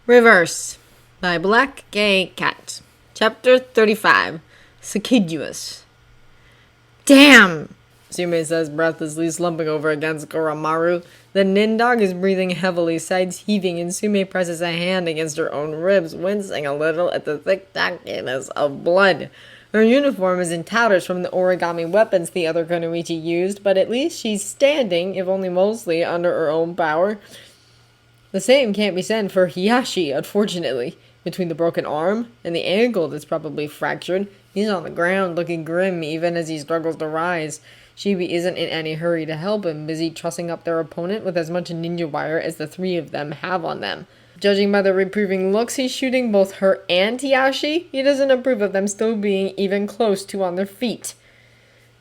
Reverse by Black Gay Cat. Chapter 35. Cicaduous. Damn! Sume says, breathlessly slumping over against Kuramaru. The Nindog is breathing heavily, sides heaving, and Sume presses a hand against her own ribs, wincing a little at the thick tackiness of blood. Her uniform is in tatters from the origami weapons the other Kunoichi used, but at least she's standing, if only mostly, under her own power. The same can't be said for Hiyashi, unfortunately. Between the broken arm and the ankle that's probably fractured, he's on the ground looking grim even as he struggles to rise. Shibi isn't in any hurry to help him, busy trussing up their opponent with as much ninja wire as the three of them have on them. Judging by the reproving looks he's shooting both her and Hiyashi, he doesn't approve of them still being even close to on their feet.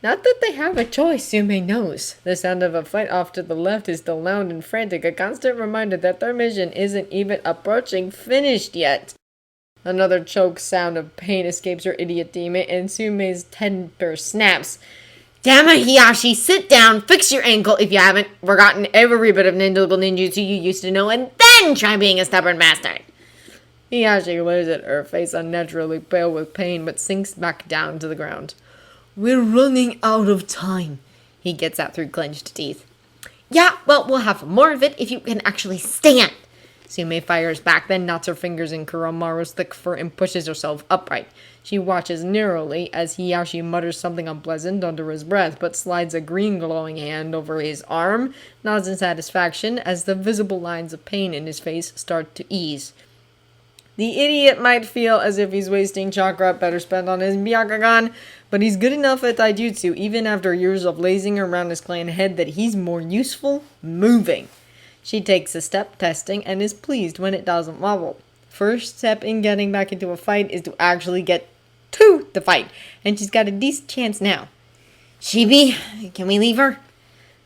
Not that they have a choice, Sume knows. The sound of a fight off to the left is still loud and frantic, a constant reminder that their mission isn't even approaching finished yet. Another choke sound of pain escapes her idiot teammate, and Sume's temper snaps. Damn it, Hiyashi, sit down, fix your ankle if you haven't forgotten every bit of ninjutsu you used to know, and then try being a stubborn bastard. Hiyashi glares at her, face unnaturally pale with pain, but sinks back down to the ground. We're running out of time, he gets out through clenched teeth. Yeah, well, we'll have more of it if you can actually stand. Sume fires back, then knots her fingers in Kuramaru's thick fur and pushes herself upright. She watches narrowly as Hiyashi mutters something unpleasant under his breath, but slides a green glowing hand over his arm, nods in satisfaction as the visible lines of pain in his face start to ease. The idiot might feel as if he's wasting chakra better spent on his Byakugan, but he's good enough at taijutsu even after years of lazing around his clan head that he's more useful moving. She takes a step testing and is pleased when it doesn't wobble. First step in getting back into a fight is to actually get to the fight, and she's got a decent chance now. Shibi, can we leave her?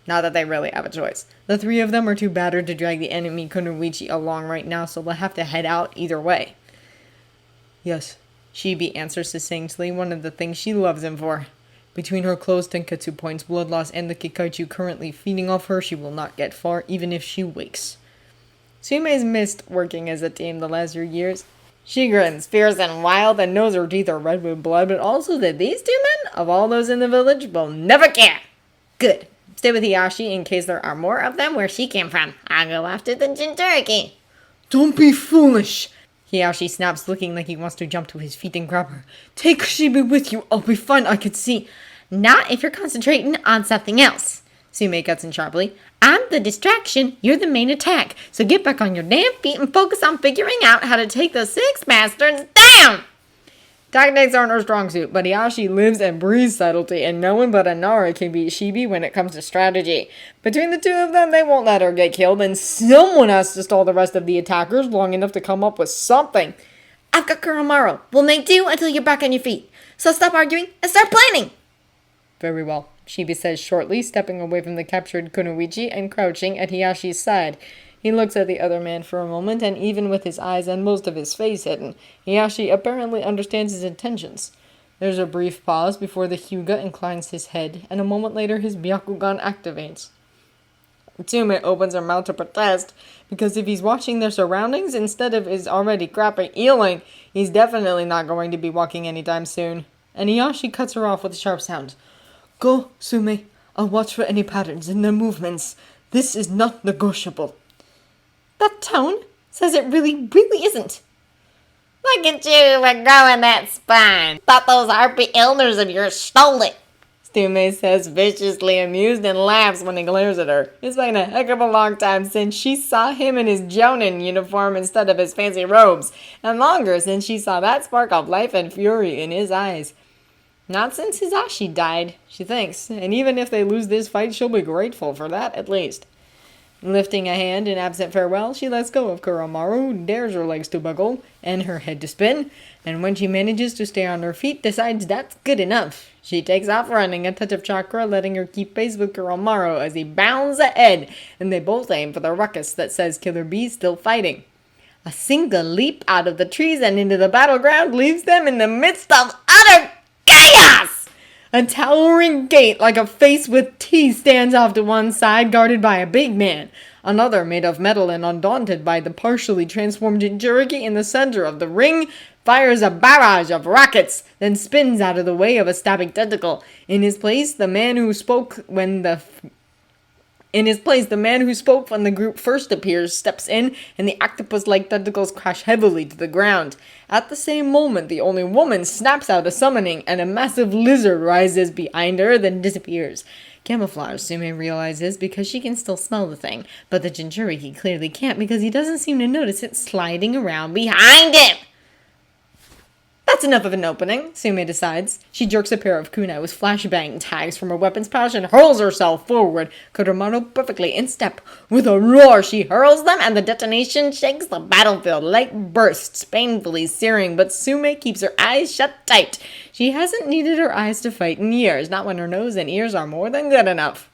Not that they really have a choice. The three of them are too battered to drag the enemy Kunoichi along right now, so they'll have to head out either way. Yes, Shibi answers succinctly, one of the things she loves him for. Between her closed tenketsu points, blood loss, and the Kikaichu currently feeding off her, she will not get far, even if she wakes. Sume's missed working as a team the last few years. She grins, fierce and wild, and knows her teeth are red with blood, but also that these two men, of all those in the village, will never care. Good. Stay with Hiyashi in case there are more of them where she came from. I'll go after the Jinchuriki. Don't be foolish! Hiyashi snaps, looking like he wants to jump to his feet and grab her. Take Shibi with you. I'll be fine, I can see. Not if you're concentrating on something else. Sume cuts in sharply. I'm the distraction, you're the main attack. So get back on your damn feet and focus on figuring out how to take those six bastards down! Tactics aren't her strong suit, but Hiyashi lives and breathes subtlety, and no one but Anara can beat Shibi when it comes to strategy. Between the two of them, they won't let her get killed, and someone has to stall the rest of the attackers long enough to come up with something. I've got Kuramaru. We'll make do until you're back on your feet. So stop arguing and start planning! Very well, Shibi says shortly, stepping away from the captured Kunoichi and crouching at Hiyashi's side. He looks at the other man for a moment, and even with his eyes and most of his face hidden, Hiyashi apparently understands his intentions. There's a brief pause before the Hyuga inclines his head, and a moment later his Byakugan activates. Tsume opens her mouth to protest, because if he's watching their surroundings instead of his already crappy healing, he's definitely not going to be walking anytime soon. And Hiyashi cuts her off with a sharp sound. Go, Tsume. I'll watch for any patterns in their movements. This is not negotiable. That tone says it really isn't. Look at you for growing that spine. Thought those harpy elders of yours stole it. Tsume says, viciously amused, and laughs when he glares at her. It's been a heck of a long time since she saw him in his Jonin uniform instead of his fancy robes, and longer since she saw that spark of life and fury in his eyes. Not since Hisashi died, she thinks, and even if they lose this fight, she'll be grateful for that at least. Lifting a hand in absent farewell, she lets go of Kuramaru, dares her legs to buckle, and her head to spin, and when she manages to stay on her feet, decides that's good enough. She takes off running, a touch of chakra letting her keep pace with Kuramaru as he bounds ahead, and they both aim for the ruckus that says Killer Bee's still fighting. A single leap out of the trees and into the battleground leaves them in the midst of utter chaos! A towering gate like a face with teeth stands off to one side, guarded by a big man. Another, made of metal and undaunted by the partially transformed Jinchuriki in the center of the ring, fires a barrage of rockets, then spins out of the way of a stabbing tentacle. In his place, the man who spoke when the group first appears steps in, and the octopus-like tentacles crash heavily to the ground. At the same moment, the only woman snaps out a summoning, and a massive lizard rises behind her, then disappears. Camouflage, Sume realizes, because she can still smell the thing, but the Jinchuriki clearly can't because he doesn't seem to notice it sliding around behind him. That's enough of an opening, Sume decides. She jerks a pair of kunai with flashbang tags from her weapon's pouch and hurls herself forward, Kurama perfectly in step. With a roar, she hurls them, and the detonation shakes the battlefield. Light bursts, painfully searing, but Sume keeps her eyes shut tight. She hasn't needed her eyes to fight in years, not when her nose and ears are more than good enough.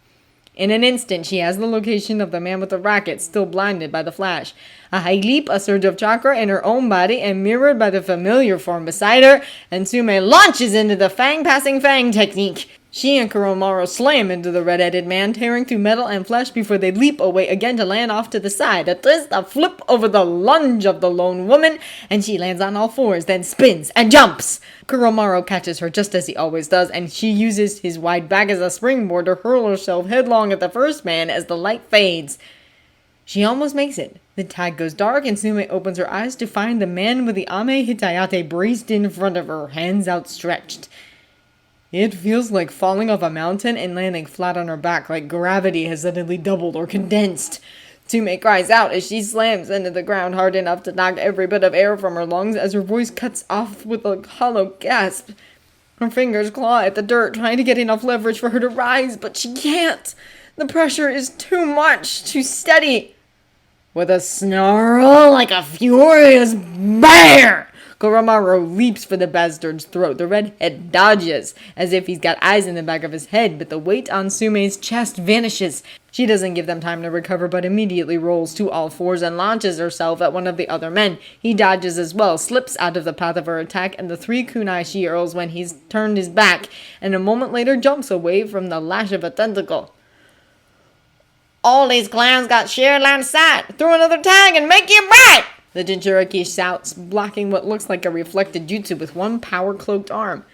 In an instant, she has the location of the man with the rocket, still blinded by the flash. A high leap, a surge of chakra in her own body, and mirrored by the familiar form beside her, and Sume launches into the fang-passing fang technique. She and Kurama slam into the red-headed man, tearing through metal and flesh before they leap away again to land off to the side. A twist, a flip over the lunge of the lone woman, and she lands on all fours, then spins and jumps. Kurama catches her just as he always does, and she uses his wide back as a springboard to hurl herself headlong at the first man as the light fades. She almost makes it. The tag goes dark, and Sume opens her eyes to find the man with the Ame Hitayate braced in front of her, hands outstretched. It feels like falling off a mountain and landing flat on her back, like gravity has suddenly doubled or condensed. Sume cries out as she slams into the ground hard enough to knock every bit of air from her lungs as her voice cuts off with a hollow gasp. Her fingers claw at the dirt, trying to get enough leverage for her to rise, but she can't. The pressure is too much, too steady. With a snarl like a furious bear, Kurama leaps for the bastard's throat. The redhead dodges, as if he's got eyes in the back of his head, but the weight on Sume's chest vanishes. She doesn't give them time to recover, but immediately rolls to all fours and launches herself at one of the other men. He dodges as well, slips out of the path of her attack, and the 3 kunai she hurls when he's turned his back, and a moment later jumps away from the lash of a tentacle. All these clowns got sheer line of sight. Throw another tag and make you bite! The Jinchuriki shouts, blocking what looks like a reflected jutsu with one power-cloaked arm.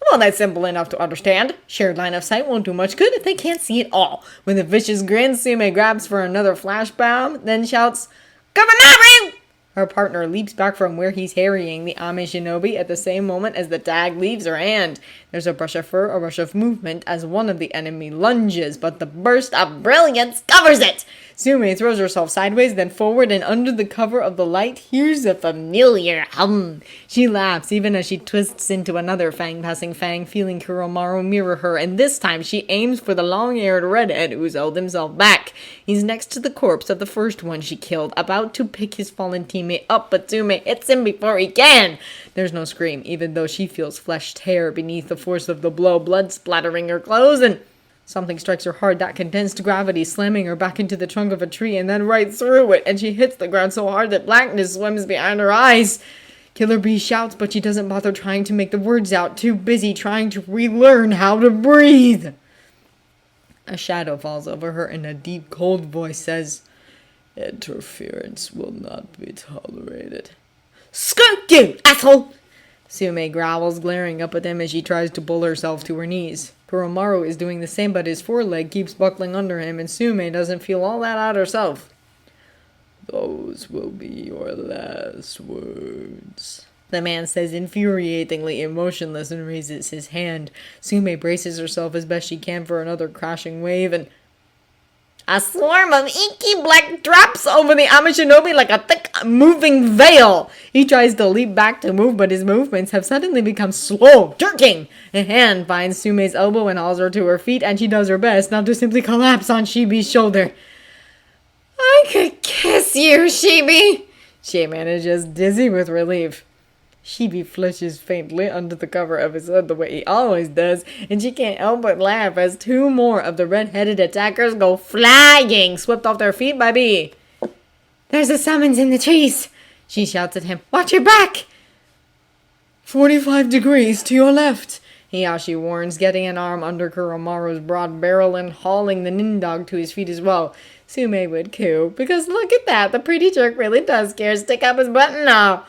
Well, that's simple enough to understand. Shared line of sight won't do much good if they can't see it all. With a vicious grin, Sume grabs for another flash bomb, then shouts, "Kabanari!" Her partner leaps back from where he's harrying the Ame shinobi at the same moment as the tag leaves her hand. There's a brush of fur, a rush of movement as one of the enemy lunges, but the burst of brilliance covers it. Sume throws herself sideways, then forward, and under the cover of the light hears a familiar hum. She laughs even as she twists into another fang-passing fang, feeling Kurama mirror her, and this time she aims for the long-haired redhead who's held himself back. He's next to the corpse of the first one she killed, about to pick his fallen teammate up, but Sume hits him before he can. There's no scream, even though she feels flesh tear beneath the force of the blow, blood splattering her clothes, and something strikes her hard, that condensed gravity slamming her back into the trunk of a tree and then right through it, and she hits the ground so hard that blackness swims behind her eyes. Killer Bee shouts, but she doesn't bother trying to make the words out, too busy trying to relearn how to breathe. A shadow falls over her and a deep, cold voice says, "Interference will not be tolerated." "Skunk you, asshole!" Sume growls, glaring up at them as she tries to pull herself to her knees. Kurama is doing the same, but his foreleg keeps buckling under him, and Sume doesn't feel all that out herself. "Those will be your last words," the man says, infuriatingly emotionless, and raises his hand. Sume braces herself as best she can for another crashing wave, and a swarm of inky black drops over the Ame shinobi like a thick, moving veil. He tries to leap back to move, but his movements have suddenly become slow, jerking. A hand finds Sume's elbow and hauls her to her feet, and she does her best not to simply collapse on Shibi's shoulder. "I could kiss you, Shibi," she manages, dizzy with relief. Shibi flushes faintly under the cover of his hood the way he always does, and she can't help but laugh as 2 more of the red-headed attackers go flying, swept off their feet by Bee. "There's a summons in the trees," she shouts at him. "Watch your back!" 45 degrees to your left," Hiyashi warns, getting an arm under Kuramaru's broad barrel and hauling the nindog to his feet as well. Sume would coo, because look at that, the pretty jerk really does stick up his button now.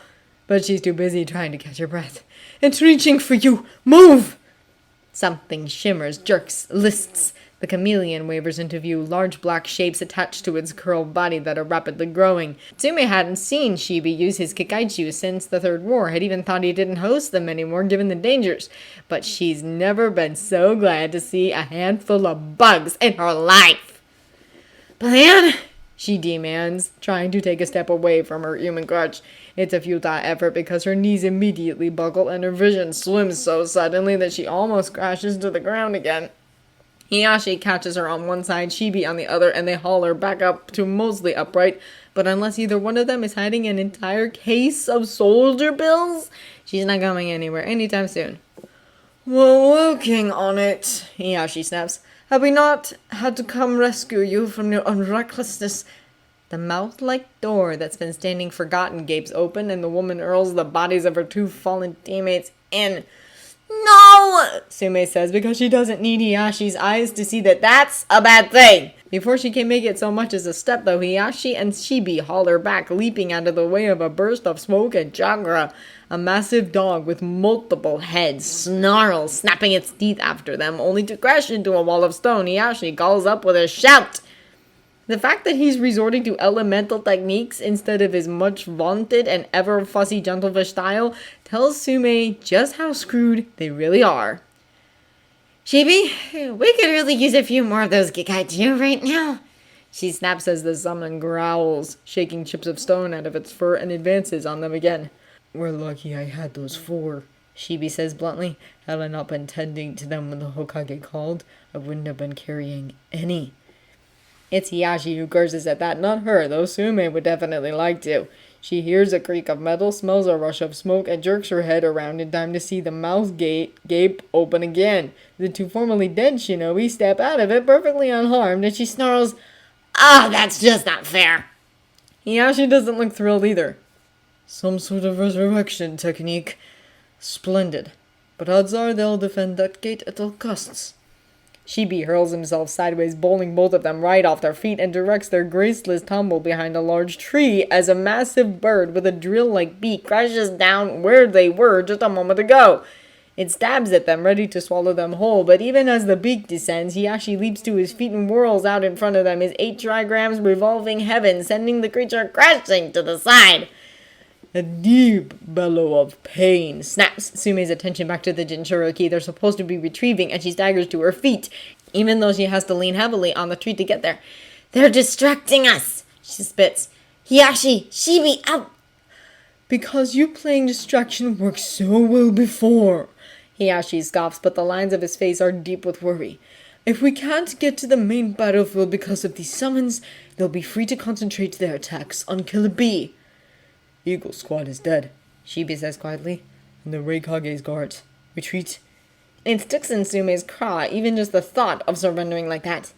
But she's too busy trying to catch her breath. It's reaching for you! Move! Something shimmers, jerks, lists. The chameleon wavers into view, large black shapes attached to its curled body that are rapidly growing. Tsume hadn't seen Shibi use his Kikaichu since the Third War, had even thought he didn't host them anymore given the dangers. But she's never been so glad to see a handful of bugs in her life. Plan? She demands, trying to take a step away from her human crutch. It's a futile effort because her knees immediately buckle and her vision swims so suddenly that she almost crashes to the ground again. Hiyashi catches her on one side, Shibi on the other, and they haul her back up to mostly upright. But unless either one of them is hiding an entire case of soldier bills, she's not going anywhere anytime soon. We're working on it, Hiyashi snaps. Have we not had to come rescue you from your unrecklessness? The mouth-like door that's been standing forgotten gapes open, and the woman hurls the bodies of her two fallen teammates in. No! Sume says, because she doesn't need Hiyashi's eyes to see that that's a bad thing. Before she can make it so much as a step, though, Hiyashi and Shibi haul her back, leaping out of the way of a burst of smoke and chakra. A massive dog with multiple heads snarls, snapping its teeth after them, only to crash into a wall of stone. Hiyashi calls up with a shout. The fact that he's resorting to elemental techniques instead of his much vaunted and ever fussy gentlefish style tells Sume just how screwed they really are. Shibi, we could really use a few more of those Gikaiju right now. She snaps as the summon growls, shaking chips of stone out of its fur and advances on them again. We're lucky I had those 4, Shibi says bluntly. Had I not been tending to them when the Hokage called, I wouldn't have been carrying any. It's Hiyashi who curses at that, not her, though Sume would definitely like to. She hears a creak of metal, smells a rush of smoke, and jerks her head around in time to see the mouth gape open again. The two formerly dead shinobi step out of it perfectly unharmed, and she snarls, that's just not fair. Hiyashi doesn't look thrilled either. Some sort of resurrection technique. Splendid. But odds are they'll defend that gate at all costs. Shibi hurls himself sideways, bowling both of them right off their feet, and directs their graceless tumble behind a large tree as a massive bird with a drill-like beak crashes down where they were just a moment ago. It stabs at them, ready to swallow them whole, but even as the beak descends, Hiyashi leaps to his feet and whirls out in front of them, his 8 trigrams revolving heaven, sending the creature crashing to the side. A deep bellow of pain snaps Sume's attention back to the Jinchuriki they're supposed to be retrieving, and she staggers to her feet, even though she has to lean heavily on the tree to get there. They're distracting us, she spits. Hiyashi, Shibi, out! Because you playing distraction worked so well before. Hiyashi scoffs, but the lines of his face are deep with worry. If we can't get to the main battlefield because of these summons, they'll be free to concentrate their attacks on Killer Bee. Eagle Squad is dead, Shibi says quietly, and the Reikage's guards. Retreat. It sticks in Sume's craw, even just the thought of surrendering like that.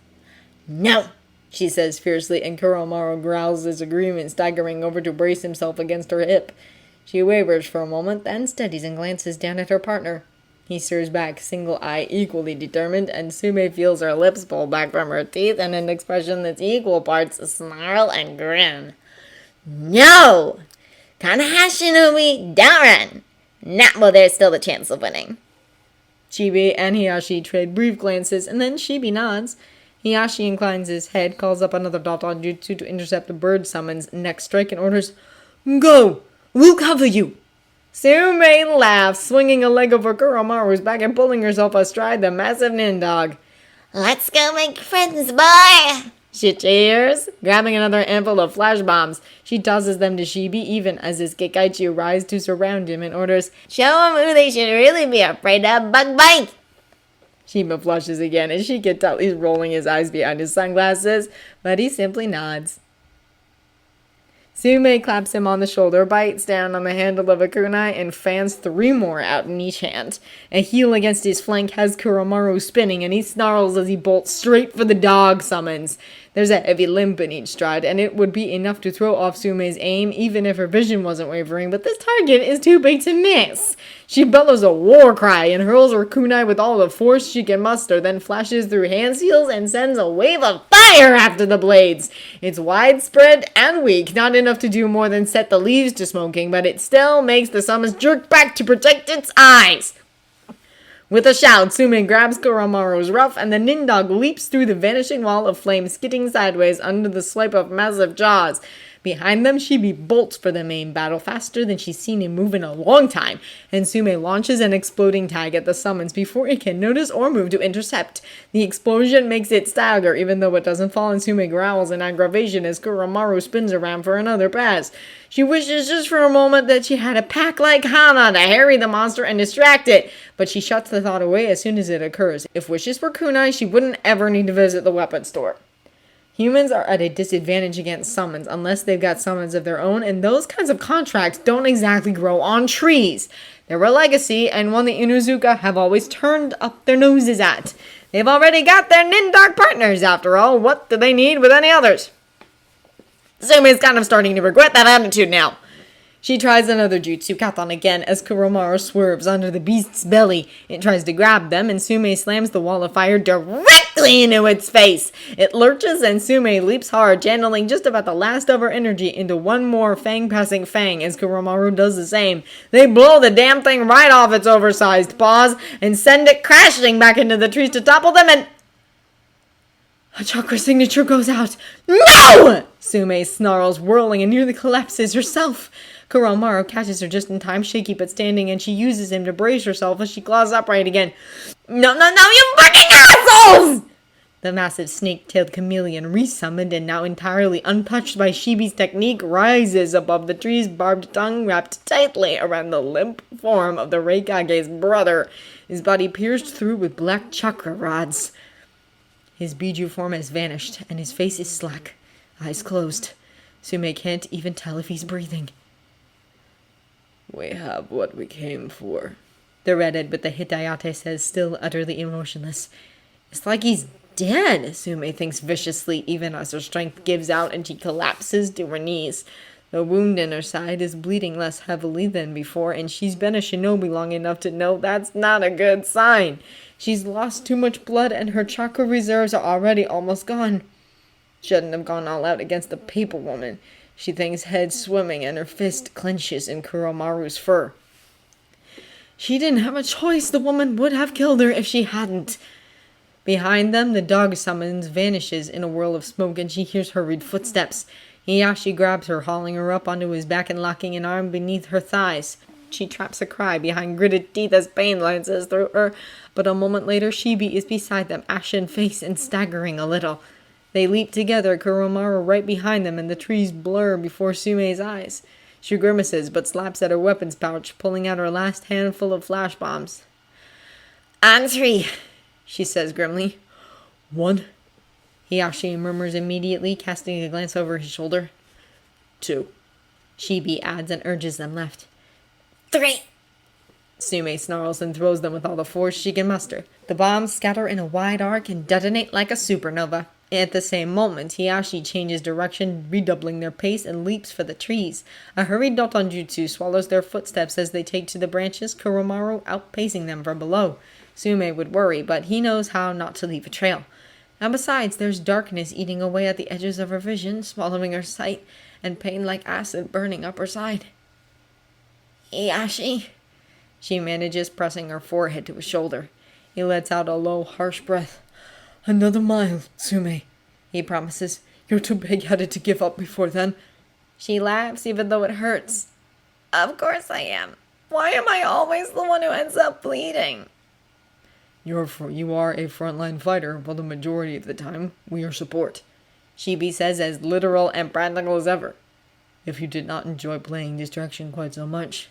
No, she says fiercely, and Kurama growls his agreement, staggering over to brace himself against her hip. She wavers for a moment, then steadies and glances down at her partner. He stares back, single eye equally determined, and Sume feels her lips pull back from her teeth in an expression that's equal parts snarl and grin. No! Kanahashinomi, don't run! Not while there's still the chance of winning. Shibi and Hiyashi trade brief glances, and then Shibi nods. Hiyashi inclines his head, calls up another Data Jutsu to intercept the bird summon's next strike, and orders, Go! We'll cover you! Sume laughs, swinging a leg over Kuramaru's back and pulling herself astride the massive Nindog. Let's go make friends, boy! She cheers, grabbing another handful of flash bombs. She tosses them to Shibi even as his Gekaichi rise to surround him and orders, Show them who they should really be afraid of, bug bite! Shiba flushes again, and she can tell he's rolling his eyes behind his sunglasses, but he simply nods. Sume claps him on the shoulder, bites down on the handle of a kunai, and fans 3 more out in each hand. A heel against his flank has Kuramaru spinning, and he snarls as he bolts straight for the dog summons. There's a heavy limp in each stride, and it would be enough to throw off Sume's aim even if her vision wasn't wavering, but this target is too big to miss. She bellows a war cry and hurls her kunai with all the force she can muster, then flashes through hand seals and sends a wave of fire after the blades. It's widespread and weak, not enough to do more than set the leaves to smoking, but it still makes the summons jerk back to protect its eyes. With a shout, Sume grabs Kuramaru's ruff, and the Nindog leaps through the vanishing wall of flame, skidding sideways under the swipe of massive jaws. Behind them, Shibi bolts for the main battle faster than she's seen him move in a long time, and Sume launches an exploding tag at the summons before it can notice or move to intercept. The explosion makes it stagger, even though it doesn't fall, and Sume growls in aggravation as Kuramaru spins around for another pass. She wishes just for a moment that she had a pack like Hana to harry the monster and distract it, but she shuts the thought away as soon as it occurs. If wishes were kunai, she wouldn't ever need to visit the weapon store. Humans are at a disadvantage against summons unless they've got summons of their own, and those kinds of contracts don't exactly grow on trees. They're a legacy, and one the Inuzuka have always turned up their noses at. They've already got their Nindog partners, after all. What do they need with any others? Sume's kind of starting to regret that attitude now. She tries another jutsu katon again as Kuramaru swerves under the beast's belly. It tries to grab them, and Sume slams the wall of fire directly into its face. It lurches, and Sume leaps hard, channeling just about the last of her energy into one more fang-passing fang as Kuramaru does the same. They blow the damn thing right off its oversized paws and send it crashing back into the trees to topple them, and a chakra signature goes out. No! Sume snarls, whirling, and nearly collapses herself. Kuramaru catches her just in time, shaky but standing, and she uses him to brace herself as she claws upright again. No, you fucking assholes! The massive snake-tailed chameleon, resummoned and now entirely untouched by Shibi's technique, rises above the tree's barbed tongue wrapped tightly around the limp form of the Reikage's brother, his body pierced through with black chakra rods. His Biju form has vanished, and his face is slack, eyes closed. Sume can't even tell if he's breathing. We have what we came for, the redhead with the Hitayate says, still utterly emotionless. It's like he's dead, Sume thinks viciously, even as her strength gives out and she collapses to her knees. The wound in her side is bleeding less heavily than before, and she's been a shinobi long enough to know that's not a good sign. She's lost too much blood, and her chakra reserves are already almost gone. Shouldn't have gone all out against the paper woman. She thinks, head swimming, and her fist clenches in Kuramaru's fur. She didn't have a choice. The woman would have killed her if she hadn't. Behind them, the dog summons vanishes in a whirl of smoke, and she hears hurried footsteps. Hiyashi grabs her, hauling her up onto his back and locking an arm beneath her thighs. She traps a cry behind gritted teeth as pain lances through her, but a moment later, Shibi is beside them, ashen face and staggering a little. They leap together, Kuramaru right behind them, and the trees blur before Sume's eyes. She grimaces, but slaps at her weapons pouch, pulling out her last handful of flash bombs. "On 3, she says grimly. 1, Hiyashi murmurs immediately, casting a glance over his shoulder. 2, Shibi adds and urges them left. 3. Sume snarls and throws them with all the force she can muster. The bombs scatter in a wide arc and detonate like a supernova. At the same moment, Hiyashi changes direction, redoubling their pace, and leaps for the trees. A hurried Dotonjutsu swallows their footsteps as they take to the branches, Kuramaru outpacing them from below. Sume would worry, but he knows how not to leave a trail. And besides, there's darkness eating away at the edges of her vision, swallowing her sight, and pain like acid burning up her side. Hiyashi, she manages, pressing her forehead to his shoulder. He lets out a low, harsh breath. "Another mile, Sume," he promises. "You're too big-headed to give up before then." She laughs, even though it hurts. Of course I am. Why am I always the one who ends up bleeding? You are a frontline fighter, but the majority of the time, we are support. Shibi says, as literal and practical as ever. If you did not enjoy playing distraction quite so much.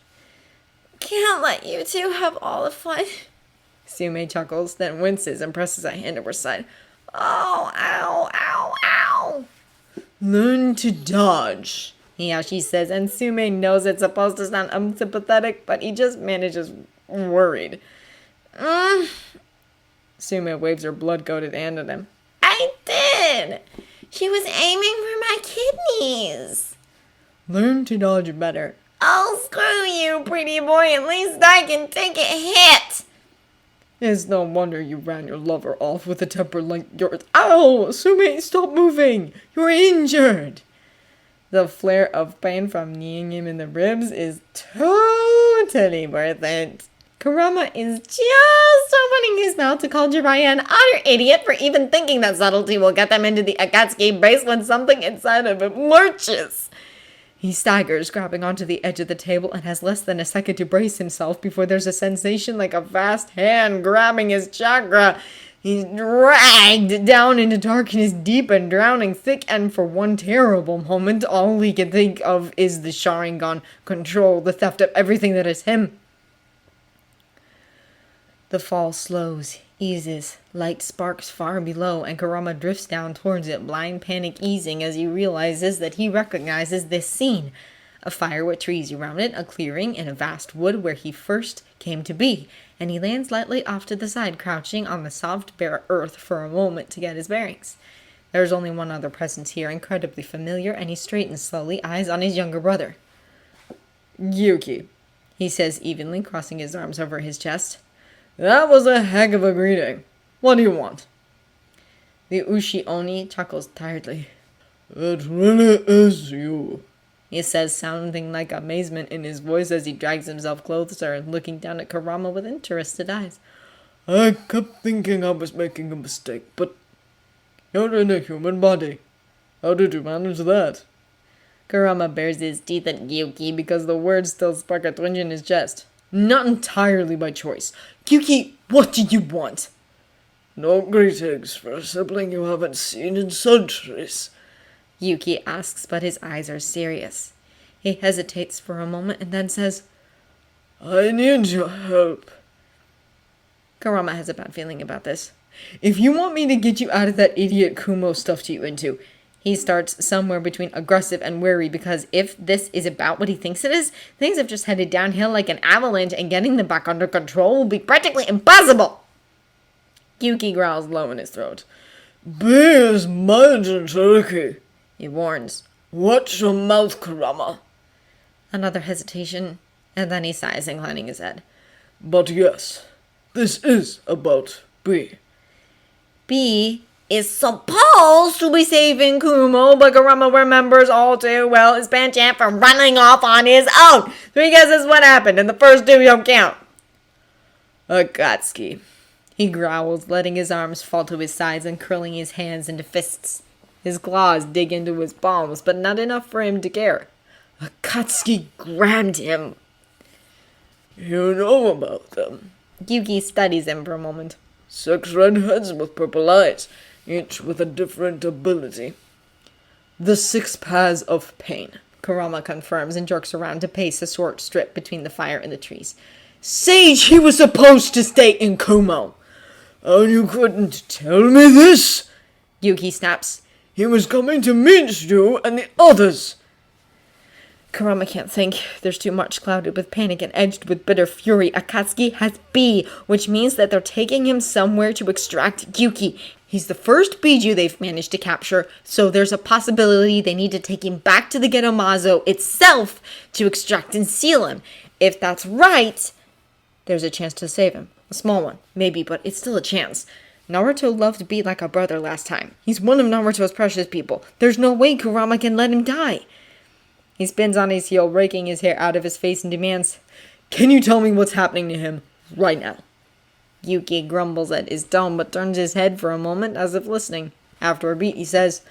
Can't let you two have all the fun. Sume chuckles, then winces and presses a hand to her side. Oh, ow, ow, ow. Learn to dodge, Hiyashi says, and Sume knows it's supposed to sound unsympathetic, but he just manages worried. Sume waves her blood-coated hand at him. I did. She was aiming for my kidneys. Learn to dodge better. Oh, screw you, pretty boy. At least I can take a hit. It's no wonder you ran your lover off with a temper like yours. Ow! Sume, stop moving! You're injured! The flare of pain from kneeing him in the ribs is totally worth it. Kurama is just opening his mouth to call Jiraiya an utter idiot for even thinking that subtlety will get them into the Akatsuki base when something inside of him lurches. He staggers, grabbing onto the edge of the table, and has less than a second to brace himself before there's a sensation like a vast hand grabbing his chakra. He's dragged down into darkness deep and drowning thick, and for one terrible moment, all he can think of is the Sharingan control, the theft of everything that is him. The fall slows, eases, light sparks far below, and Kurama drifts down towards it, blind panic easing as he realizes that he recognizes this scene. A fire with trees around it, a clearing in a vast wood where he first came to be, and he lands lightly off to the side, crouching on the soft bare earth for a moment to get his bearings. There's only one other presence here, incredibly familiar, and he straightens slowly, eyes on his younger brother. Yuki, he says evenly, crossing his arms over his chest. That was a heck of a greeting. What do you want? The Ushi Oni chuckles tiredly. It really is you, he says, sounding like amazement in his voice as he drags himself closer, looking down at Kurama with interested eyes. I kept thinking I was making a mistake, but you're in a human body. How did you manage that? Kurama bares his teeth at Yuki because the words still spark a twinge in his chest. Not entirely by choice. Yuki, what do you want? No greetings for a sibling you haven't seen in centuries, Yuki asks, but his eyes are serious. He hesitates for a moment and then says, I need your help. Kurama has a bad feeling about this. If you want me to get you out of that idiot Kumo stuffed you into, he starts somewhere between aggressive and wary, because if this is about what he thinks it is, things have just headed downhill like an avalanche, and getting them back under control will be practically impossible. Yuki growls low in his throat. Be as mild and turkey, he warns. Watch your mouth, Kurama. Another hesitation, and then he sighs, inclining his head. But yes, this is about B. B is supposed to be saving Kumo, but Kurama remembers all too well his penchant for running off on his own. So he guesses what happened, and the first two don't count. Akatsuki, he growls, letting his arms fall to his sides and curling his hands into fists. His claws dig into his palms, but not enough for him to care. Akatsuki grabbed him. You know about them. Yuki studies him for a moment. 6 redheads with purple eyes, each with a different ability. The 6 paths of pain, Kurama confirms and jerks around to pace a short strip between the fire and the trees. Sage, he was supposed to stay in Kumo. And you couldn't tell me this? Yuki snaps. He was coming to meet you and the others. Kurama can't think. There's too much, clouded with panic and edged with bitter fury. Akatsuki has B, which means that they're taking him somewhere to extract Yuki. He's the first Biju they've managed to capture, so there's a possibility they need to take him back to the Gedomazo itself to extract and seal him. If that's right, there's a chance to save him. A small one, maybe, but it's still a chance. Naruto loved B like a brother last time. He's one of Naruto's precious people. There's no way Kurama can let him die. He spins on his heel, raking his hair out of his face, and demands, Can you tell me what's happening to him right now? Yuki grumbles at his tone, but turns his head for a moment as if listening. After a beat, he says,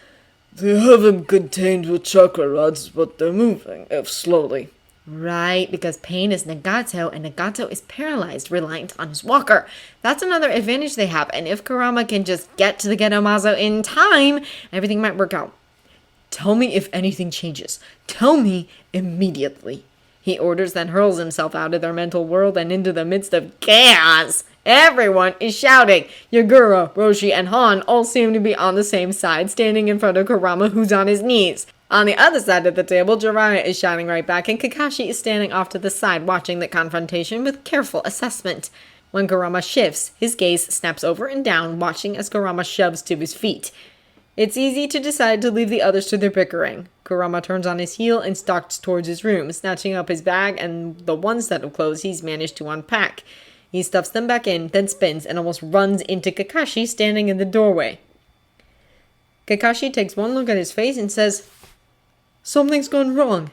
They have him contained with chakra rods, but they're moving, if slowly. Right, because Pain is Nagato, and Nagato is paralyzed, reliant on his walker. That's another advantage they have, and if Kurama can just get to the Gedomazo in time, everything might work out. Tell me if anything changes. Tell me immediately. He orders, then hurls himself out of their mental world and into the midst of chaos. Everyone is shouting. Yagura, Roshi, and Han all seem to be on the same side, standing in front of Kurama, who's on his knees. On the other side of the table, Jiraiya is shouting right back, and Kakashi is standing off to the side, watching the confrontation with careful assessment. When Kurama shifts, his gaze snaps over and down, watching as Kurama shoves to his feet. It's easy to decide to leave the others to their bickering. Kurama turns on his heel and stalks towards his room, snatching up his bag and the one set of clothes he's managed to unpack. He stuffs them back in, then spins and almost runs into Kakashi standing in the doorway. Kakashi takes one look at his face and says, "Something's gone wrong."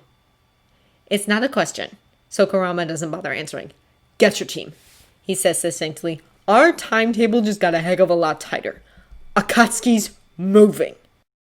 It's not a question, so Kurama doesn't bother answering. "Get your team," he says succinctly. "Our timetable just got a heck of a lot tighter. Akatsuki's moving."